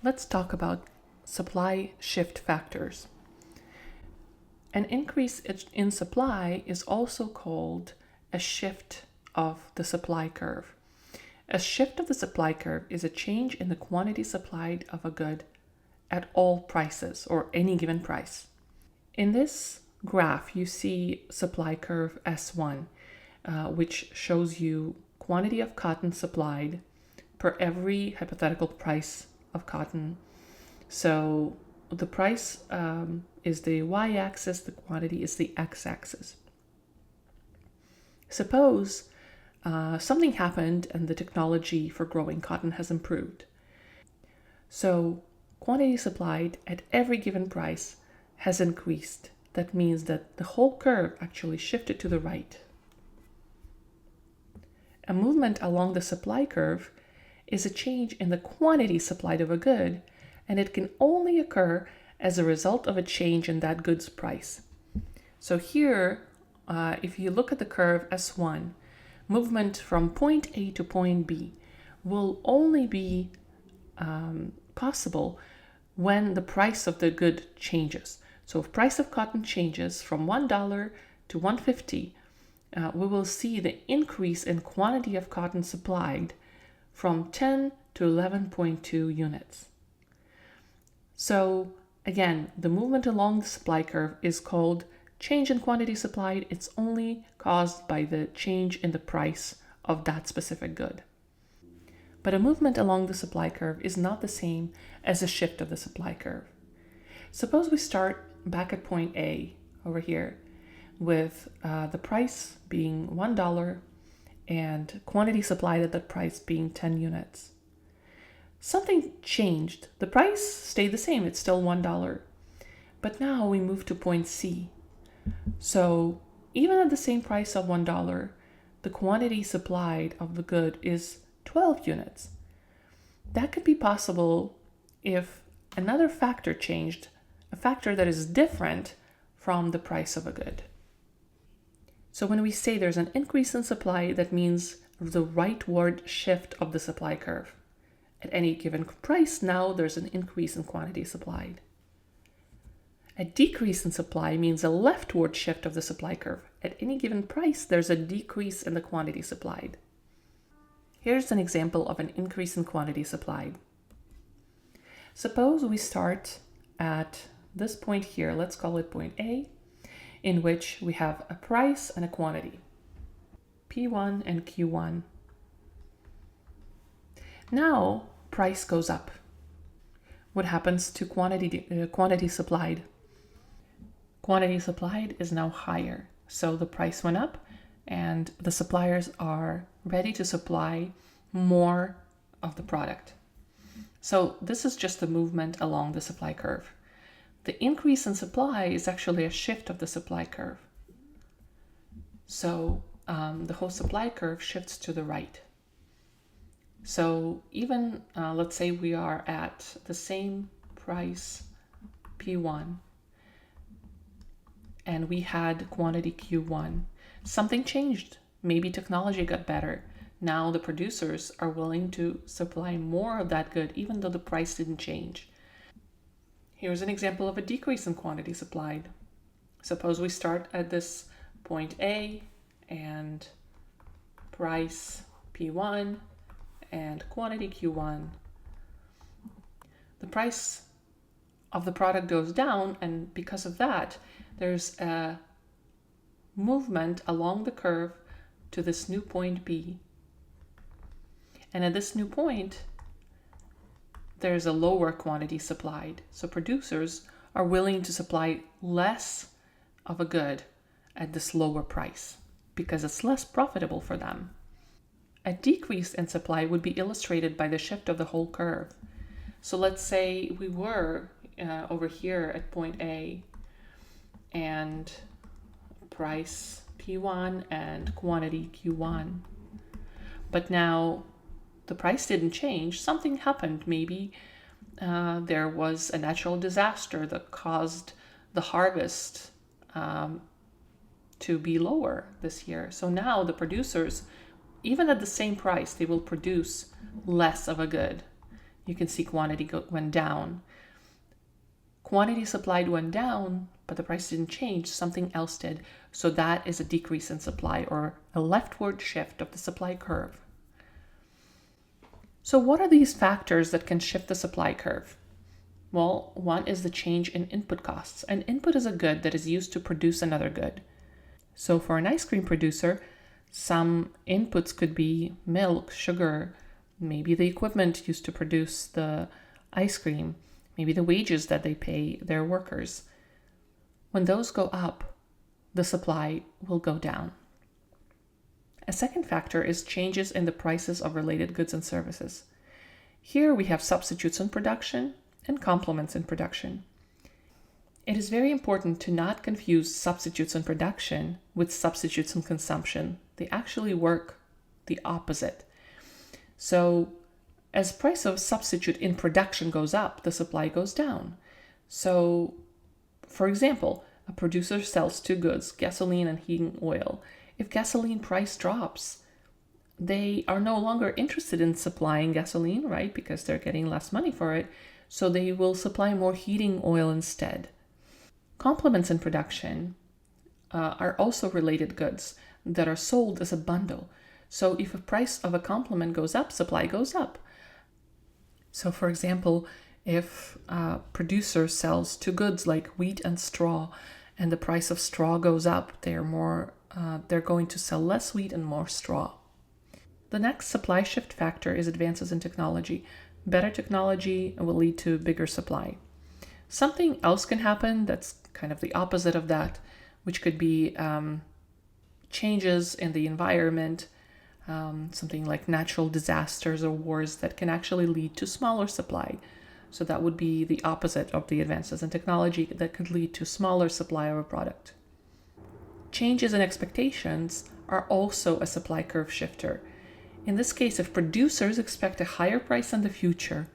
Let's talk about supply shift factors. An increase in supply is also called a shift of the supply curve. A shift of the supply curve is a change in the quantity supplied of a good at all prices or any given price. In this graph, you see supply curve S1, which shows you quantity of cotton supplied per every hypothetical price of cotton. So the price is the y-axis, the quantity is the x-axis. Suppose something happened and the technology for growing cotton has improved. So quantity supplied at every given price has increased. That means that the whole curve actually shifted to the right. A movement along the supply curve is a change in the quantity supplied of a good, and it can only occur as a result of a change in that good's price. So here, if you look at the curve S1, movement from point A to point B will only be possible when the price of the good changes. So if price of cotton changes from $1 to $1.50, we will see the increase in quantity of cotton supplied from 10 to 11.2 units. So again, the movement along the supply curve is called change in quantity supplied. It's only caused by the change in the price of that specific good. But a movement along the supply curve is not the same as a shift of the supply curve. Suppose we start back at point A over here with the price being $1 and quantity supplied at that price being 10 units. Something changed. The price stayed the same. It's still $1. But now we move to point C. So even at the same price of $1, the quantity supplied of the good is 12 units. That could be possible if another factor changed, a factor that is different from the price of a good. So when we say there's an increase in supply, that means the rightward shift of the supply curve. At any given price, now there's an increase in quantity supplied. A decrease in supply means a leftward shift of the supply curve. At any given price, there's a decrease in the quantity supplied. Here's an example of an increase in quantity supplied. Suppose we start at this point here, let's call it point A, in which we have a price and a quantity, P1 and Q1. Now, price goes up. What happens to quantity supplied? Quantity supplied is now higher. So the price went up and the suppliers are ready to supply more of the product. So this is just the movement along the supply curve. The increase in supply is actually a shift of the supply curve. So the whole supply curve shifts to the right. So even let's say we are at the same price P1 and we had quantity Q1. Something changed. Maybe technology got better. Now the producers are willing to supply more of that good even though the price didn't change. Here's an example of a decrease in quantity supplied. Suppose we start at this point A and price P1 and quantity Q1. The price of the product goes down, and because of that, there's a movement along the curve to this new point B. And at this new point, there's a lower quantity supplied. So producers are willing to supply less of a good at this lower price because it's less profitable for them. A decrease in supply would be illustrated by the shift of the whole curve. So let's say we were over here at point A and price P1 and quantity Q1. But now the price didn't change. Something happened. Maybe there was a natural disaster that caused the harvest to be lower this year. So now the producers, even at the same price, they will produce less of a good. you can see quantity went down. Quantity supplied went down, but the price didn't change, something else did. So that is a decrease in supply, or a leftward shift of the supply curve. So what are these factors that can shift the supply curve? Well, one is the change in input costs. An input is a good that is used to produce another good. So for an ice cream producer, some inputs could be milk, sugar, maybe the equipment used to produce the ice cream, maybe the wages that they pay their workers. When those go up, the supply will go down. A second factor is changes in the prices of related goods and services. Here we have substitutes in production and complements in production. It is very important to not confuse substitutes in production with substitutes in consumption. They actually work the opposite. So as price of substitute in production goes up, the supply goes down. So, for example, a producer sells two goods, gasoline and heating oil. If gasoline price drops, they are no longer interested in supplying gasoline, right? Because they're getting less money for it. So they will supply more heating oil instead. Complements in production are also related goods that are sold as a bundle. So if the price of a complement goes up, supply goes up. So for example, if a producer sells two goods like wheat and straw, and the price of straw goes up, they're going to sell less wheat and more straw. The next supply shift factor is advances in technology. Better technology will lead to bigger supply. Something else can happen that's kind of the opposite of that, which could be changes in the environment, something like natural disasters or wars that can actually lead to smaller supply. So that would be the opposite of the advances in technology that could lead to smaller supply of a product. Changes in expectations are also a supply curve shifter. In this case, if producers expect a higher price in the future,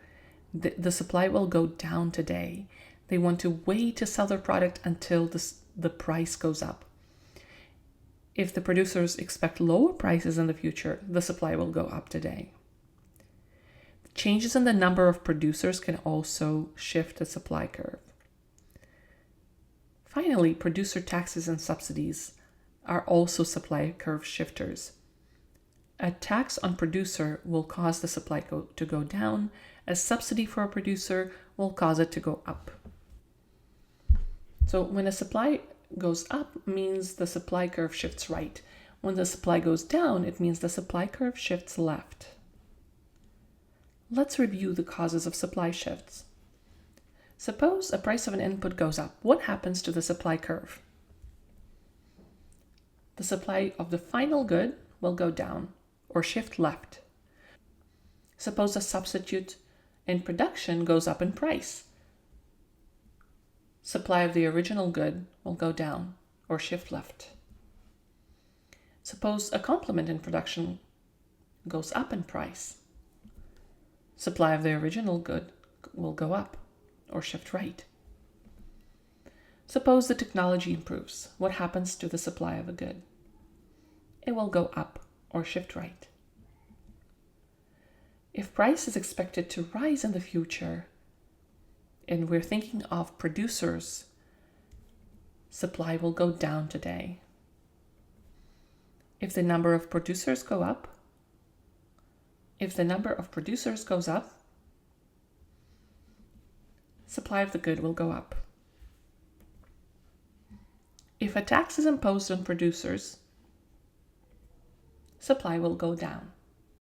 the supply will go down today. They want to wait to sell their product until the price goes up. If the producers expect lower prices in the future, the supply will go up today. Changes in the number of producers can also shift the supply curve. Finally, producer taxes and subsidies are also supply curve shifters. A tax on producer will cause the supply to go down. A subsidy for a producer will cause it to go up. So when a supply goes up, means the supply curve shifts right. When the supply goes down, it means the supply curve shifts left. Let's review the causes of supply shifts. Suppose a price of an input goes up. What happens to the supply curve? The supply of the final good will go down or shift left. Suppose a substitute in production goes up in price. Supply of the original good will go down or shift left. Suppose a complement in production goes up in price. Supply of the original good will go up or shift right. Suppose the technology improves. What happens to the supply of a good? It will go up or shift right. If price is expected to rise in the future, and we're thinking of producers, supply will go down today. If the number of producers go up, if the number of producers goes up, supply of the good will go up. If a tax is imposed on producers, supply will go down.